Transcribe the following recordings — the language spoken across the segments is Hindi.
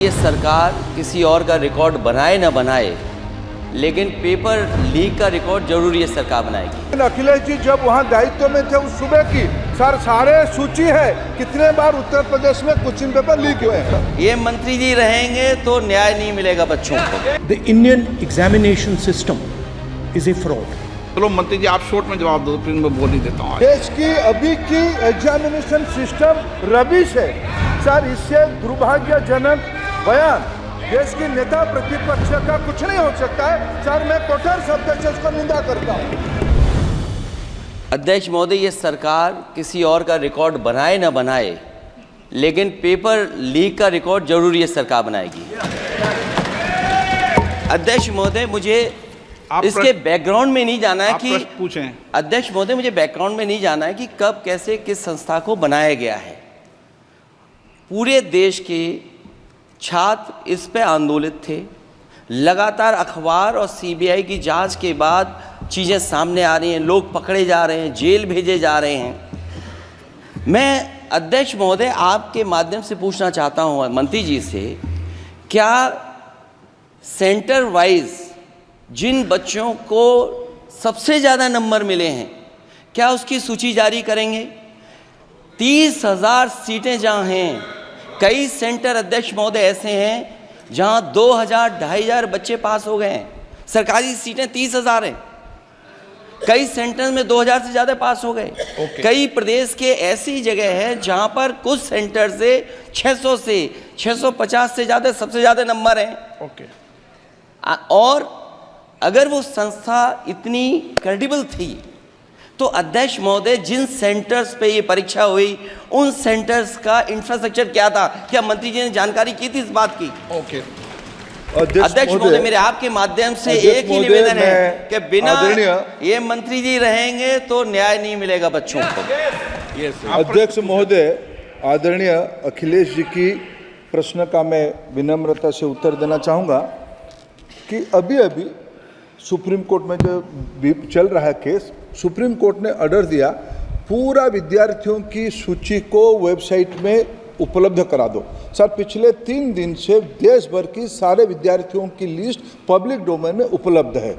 ये सरकार किसी और का रिकॉर्ड बनाए ना बनाए, लेकिन पेपर लीक का रिकॉर्ड जरूर ये सरकार बनाएगी। अखिलेश जी जब वहाँ दायित्व में थे उस सूबे की सारे सूची है कितने बार उत्तर प्रदेश में क्वेश्चन पेपर लीक हुए हैं। ये मंत्री जी रहेंगे तो न्याय नहीं मिलेगा बच्चों को। The Indian examination system is a fraud. चलो मंत्री जी आप शॉर्ट में जवाब दो, फिर मैं बोल ही देता हूँ। देश की अभी की एग्जामिनेशन सिस्टम रबिश है सर। इससे दुर्भाग्यजनक बयान देश की नेता प्रतिपक्ष का कुछ नहीं हो सकता है सर। मैं कठोर शब्द से इसको निंदा करता हूँ। अध्यक्ष महोदय, ये सरकार किसी और का रिकॉर्ड बनाए ना बनाए, लेकिन पेपर लीक का रिकॉर्ड जरूर ये सरकार बनाएगी। अध्यक्ष महोदय, मुझे इसके बैकग्राउंड में नहीं जाना है कि पूछें। अध्यक्ष महोदय, मुझे बैकग्राउंड में नहीं जाना है कि कब कैसे किस संस्था को बनाया गया है। पूरे देश के छात्र इस पे आंदोलित थे। लगातार अखबार और सीबीआई की जांच के बाद चीज़ें सामने आ रही हैं, लोग पकड़े जा रहे हैं, जेल भेजे जा रहे हैं। मैं अध्यक्ष महोदय आपके माध्यम से पूछना चाहता हूँ मंत्री जी से, क्या सेंटर वाइज जिन बच्चों को सबसे ज़्यादा नंबर मिले हैं, क्या उसकी सूची जारी करेंगे? 30,000 सीटें जहाँ हैं, कई सेंटर अध्यक्ष महोदय ऐसे हैं जहाँ 2,000-2,500 बच्चे पास हो गए हैं। सरकारी सीटें 30,000 हैं, कई सेंटर में 2,000 से ज़्यादा पास हो गए। कई प्रदेश के ऐसी जगह है जहाँ पर कुछ सेंटर से 600 से 650 से ज़्यादा सबसे ज़्यादा नंबर हैं। और अगर वो संस्था इतनी क्रेडिबल थी तो अध्यक्ष महोदय जिन सेंटर्स पे ये परीक्षा हुई उन सेंटर्स का इंफ्रास्ट्रक्चर क्या था? क्या मंत्री जी ने जानकारी की थी इस बात की? अध्यक्ष महोदय, मेरे आपके माध्यम से एक ही निवेदन है कि बिना ये मंत्री जी रहेंगे तो न्याय नहीं मिलेगा बच्चों को। अध्यक्ष महोदय, आदरणीय अखिलेश जी की प्रश्न का मैं विनम्रता से उत्तर देना चाहूँगा कि अभी सुप्रीम कोर्ट में जो चल रहा है केस, सुप्रीम कोर्ट ने ऑर्डर दिया पूरा विद्यार्थियों की सूची को वेबसाइट में उपलब्ध करा दो। सर, पिछले 3 दिन से देश भर की सारे विद्यार्थियों की लिस्ट पब्लिक डोमेन में उपलब्ध है।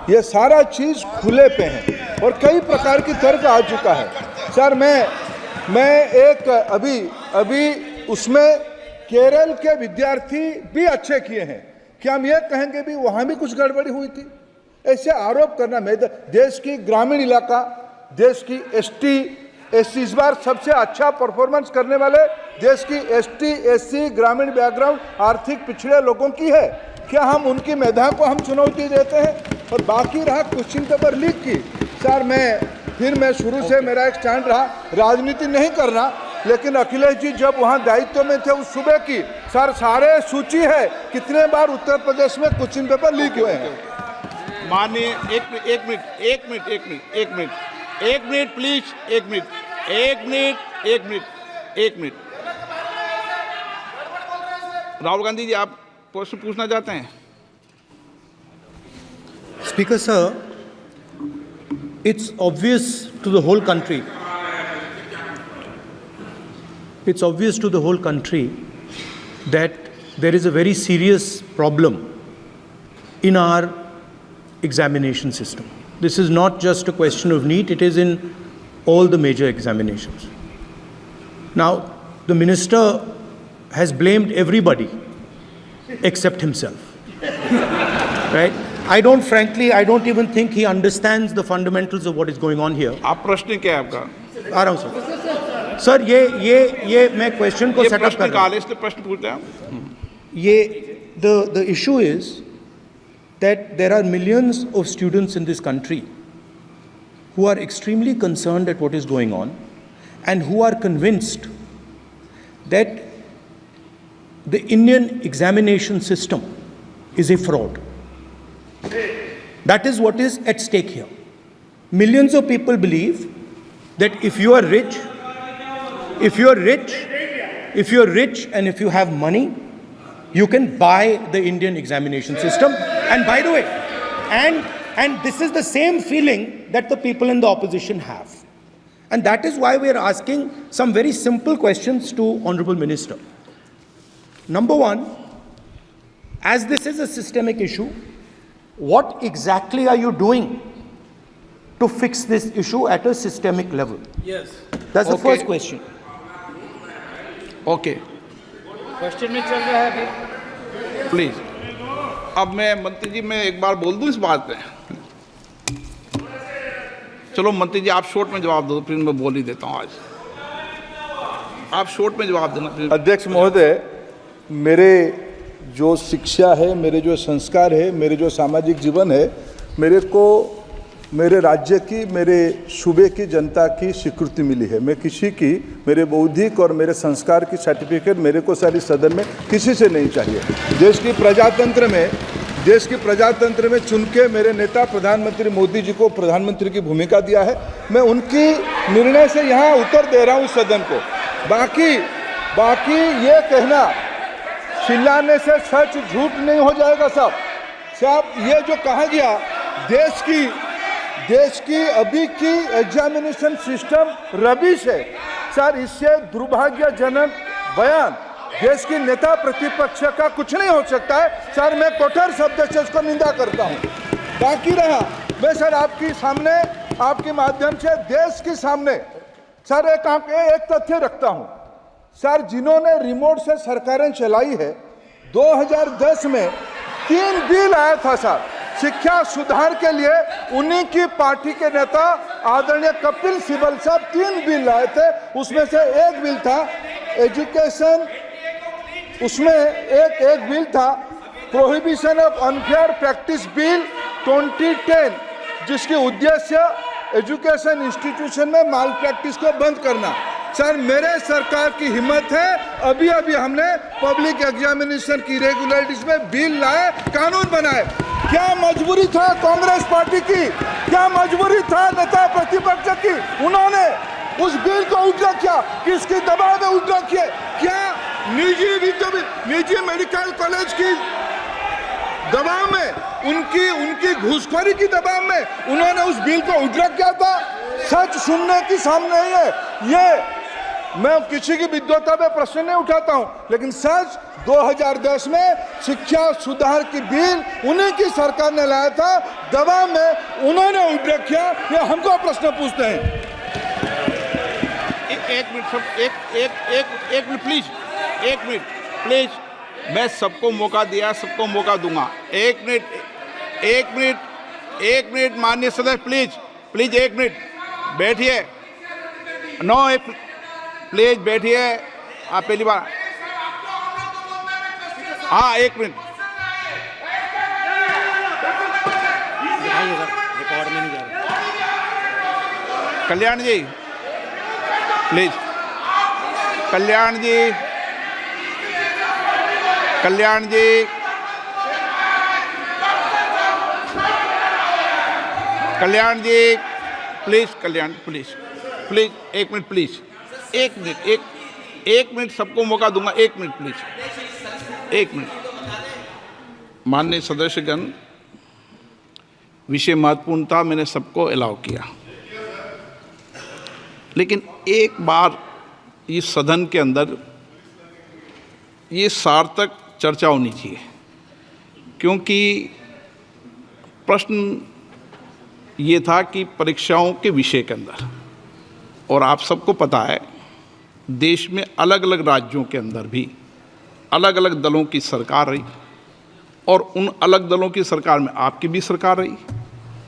ये सारा चीज़ खुले पे है और कई प्रकार की तर्क आ चुका है। सर, मैं एक अभी उसमें केरल के विद्यार्थी भी अच्छे किए हैं। क्या हम ये कहेंगे भी वहाँ भी कुछ गड़बड़ी हुई थी? ऐसे आरोप करना, मैं देश की ग्रामीण इलाका, देश की एसटी एससी इस बार सबसे अच्छा परफॉर्मेंस करने वाले देश की एसटी एससी ग्रामीण बैकग्राउंड आर्थिक पिछड़े लोगों की है। क्या हम उनकी मेधा को हम चुनौती देते हैं? और बाकी रहा क्वेश्चन पेपर लीक की, सर मैं शुरू से मेरा एक स्टैंड रहा, राजनीति नहीं करना, लेकिन अखिलेश जी जब वहाँ दायित्व में थे उस सूबे की सारे सूची है कितने बार उत्तर प्रदेश में क्वेश्चन पेपर लीक हुए हैं। माननीय एक मिनट प्लीज, एक मिनट। राहुल गांधी जी, आप प्रश्न पूछना चाहते हैं? Speaker sir, it's obvious to the whole country. It's obvious to the whole country that there is a very serious problem in our examination system. This is not just a question of NEET, it is in all the major examinations. Now, the minister has blamed everybody except himself. Right? I don't even think he understands the fundamentals of what is going on here. आप प्रश्न क्या है आपका? आ रहा हूँ सर। ये मैं क्वेश्चन को सेटअप कर रहा हूँ। इसलिए प्रश्न पूछते हैं। ये the issue is that there are millions of students in this country who are extremely concerned at what is going on and who are convinced that the Indian examination system is a fraud. That is what is at stake here. Millions of people believe that if you are rich and if you have money, you can buy the Indian examination system. And by the way, and this is the same feeling that the people in the opposition have. And that is why we are asking some very simple questions to Honorable Minister. Number one, as this is a systemic issue, what exactly are you doing to fix this issue at a systemic level? Yes. That's the Okay. first question. Okay, question में चल रहा है अभी। प्लीज। अब मैं मंत्री जी, मैं एक बार बोल दूं इस बात पे। चलो मंत्री जी, आप शॉर्ट में जवाब दो, फिर मैं बोल ही देता हूं। आज आप शॉर्ट में जवाब देना प्लीज। अध्यक्ष महोदय, मेरे जो शिक्षा है, मेरे जो संस्कार है, मेरे जो सामाजिक जीवन है, मेरे को मेरे राज्य की, मेरे सूबे की जनता की स्वीकृति मिली है। मैं किसी की, मेरे बौद्धिक और मेरे संस्कार की सर्टिफिकेट मेरे को सारी सदन में किसी से नहीं चाहिए। देश की प्रजातंत्र में चुन के मेरे नेता प्रधानमंत्री मोदी जी को प्रधानमंत्री की भूमिका दिया है। मैं उनकी निर्णय से यहाँ उत्तर दे रहा हूँ सदन को। बाकी ये कहना चिल्लाने से सच झूठ नहीं हो जाएगा साहब। ये जो कहा गया देश की अभी की एग्जामिनेशन सिस्टम रबिश है सर, इससे दुर्भाग्यजनक बयान देश की नेता प्रतिपक्ष का कुछ नहीं हो सकता है सर। मैं कठोर शब्द से उसको निंदा करता हूं। बाकी रहा, मैं सर आपके सामने, आपके माध्यम से देश के सामने सर एक तथ्य रखता हूं सर। जिन्होंने रिमोट से सरकारें चलाई है, 2010 में 3 बिल आया था सर शिक्षा सुधार के लिए। उन्हीं की पार्टी के नेता आदरणीय कपिल सिब्बल साहब 3 बिल लाए थे। उसमें से एक बिल था एजुकेशन, उसमें एक बिल था prohibition of unfair practice bill 2010, जिसकी उद्देश्य एजुकेशन इंस्टीट्यूशन में माल प्रैक्टिस को बंद करना। सर मेरे सरकार की हिम्मत है, अभी हमने पब्लिक एग्जामिनेशन की रेगुलरिटीज में बिल लाए, कानून बनाए। क्या मजबूरी था कांग्रेस पार्टी की, क्या मजबूरी था नेता प्रतिपक्ष की? उन्होंने उस बिल को उल्टा किया, किसकी दबाव में उल्टा किया? क्या निजी मेडिकल कॉलेज की दबाव में, उनकी घूसखोरी की दबाव में उन्होंने उस बिल को उल्टा किया था? सच सुनने की सामने नहीं है ये। मैं किसी की विद्वता पे प्रश्न नहीं उठाता हूं, लेकिन सच 2010 में शिक्षा सुधार की बिल उन्हीं की सरकार ने लाया था, दबाव में उन्होंने उल्टा किया। ये हमको प्रश्न पूछते हैं। एक मिनट सब, एक मिनट प्लीज, एक मिनट प्लीज। मैं सबको मौका दिया, सबको मौका दूंगा। एक मिनट माननीय सदस्य, प्लीज 1 मिनट बैठिए। प्लीज बैठिए। आप पहली बार, हाँ 1 मिनट। रिकॉर्ड में नहीं जा रहा। Kalyan ji please, Kalyan ji please, Kalyan please 1 minute please, 1 minute सबको मौका दूंगा। 1 मिनट प्लीज, 1 मिनट। माननीय सदस्यगण, विषय महत्वपूर्ण था, मैंने सबको अलाउ किया, लेकिन एक बार इस सदन के अंदर ये सार्थक चर्चा होनी चाहिए, क्योंकि प्रश्न ये था कि परीक्षाओं के विषय के अंदर, और आप सबको पता है देश में अलग अलग राज्यों के अंदर भी अलग अलग दलों की सरकार रही, और उन अलग दलों की सरकार में आपकी भी सरकार रही,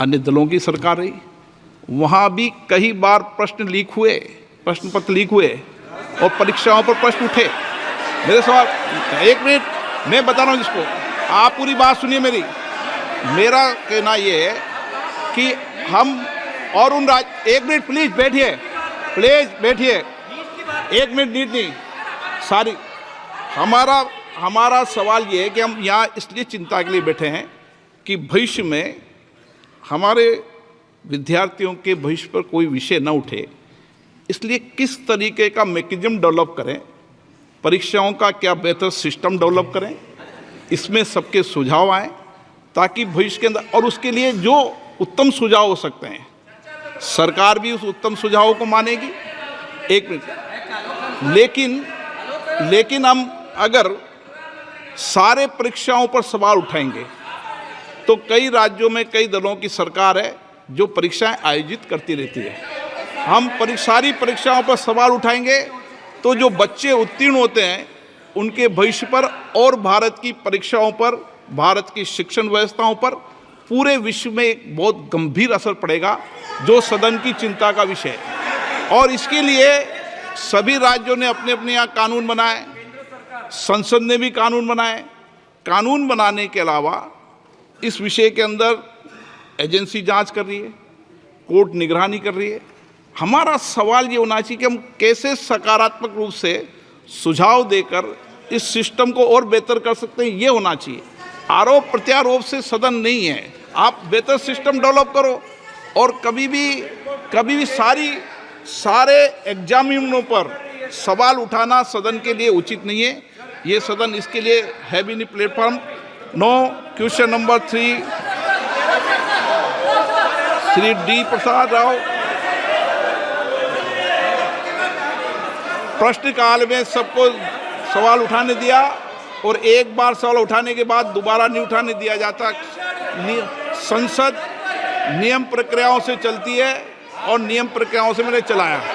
अन्य दलों की सरकार रही। वहाँ भी कई बार प्रश्न लीक हुए, प्रश्न पत्र लीक हुए और परीक्षाओं पर प्रश्न उठे। मेरे सवाल, 1 मिनट मैं बता रहा हूँ जिसको, आप पूरी बात सुनिए मेरी। मेरा कहना ये है कि हम और उन 1 मिनट प्लीज बैठिए, 1 मिनट नीट नहीं सारी। हमारा सवाल ये है कि हम यहाँ इसलिए चिंता के लिए बैठे हैं कि भविष्य में हमारे विद्यार्थियों के भविष्य पर कोई विषय न उठे, इसलिए किस तरीके का मैकेनिज्म डेवलप करें, परीक्षाओं का क्या बेहतर सिस्टम डेवलप करें, इसमें सबके सुझाव आएँ ताकि भविष्य के अंदर, और उसके लिए जो उत्तम सुझाव हो सकते हैं सरकार भी उस उत्तम सुझावों को मानेगी। 1 मिनट। लेकिन हम अगर सारे परीक्षाओं पर सवाल उठाएंगे तो कई राज्यों में कई दलों की सरकार है जो परीक्षाएं आयोजित करती रहती है। हम सारी परीक्षाओं पर सवाल उठाएंगे तो जो बच्चे उत्तीर्ण होते हैं उनके भविष्य पर और भारत की परीक्षाओं पर, भारत की शिक्षण व्यवस्थाओं पर पूरे विश्व में एक बहुत गंभीर असर पड़ेगा, जो सदन की चिंता का विषय है। और इसके लिए सभी राज्यों ने अपने अपने यहाँ कानून बनाए, संसद ने भी कानून बनाए। कानून बनाने के अलावा इस विषय के अंदर एजेंसी जांच कर रही है, कोर्ट निगरानी कर रही है। हमारा सवाल ये होना चाहिए कि हम कैसे सकारात्मक रूप से सुझाव देकर इस सिस्टम को और बेहतर कर सकते हैं, ये होना चाहिए। आरोप प्रत्यारोप से सदन नहीं है। आप बेहतर सिस्टम डेवलप करो और कभी भी सारे एग्जामिनरों पर सवाल उठाना सदन के लिए उचित नहीं है। ये सदन इसके लिए है भी नहीं platform. No question number 3 Shri D Prasad Rao. प्रश्नकाल में सबको सवाल उठाने दिया और एक बार सवाल उठाने के बाद दोबारा नहीं उठाने दिया जाता। संसद नियम प्रक्रियाओं से चलती है और नियम प्रक्रियाओं से मैंने चलाया।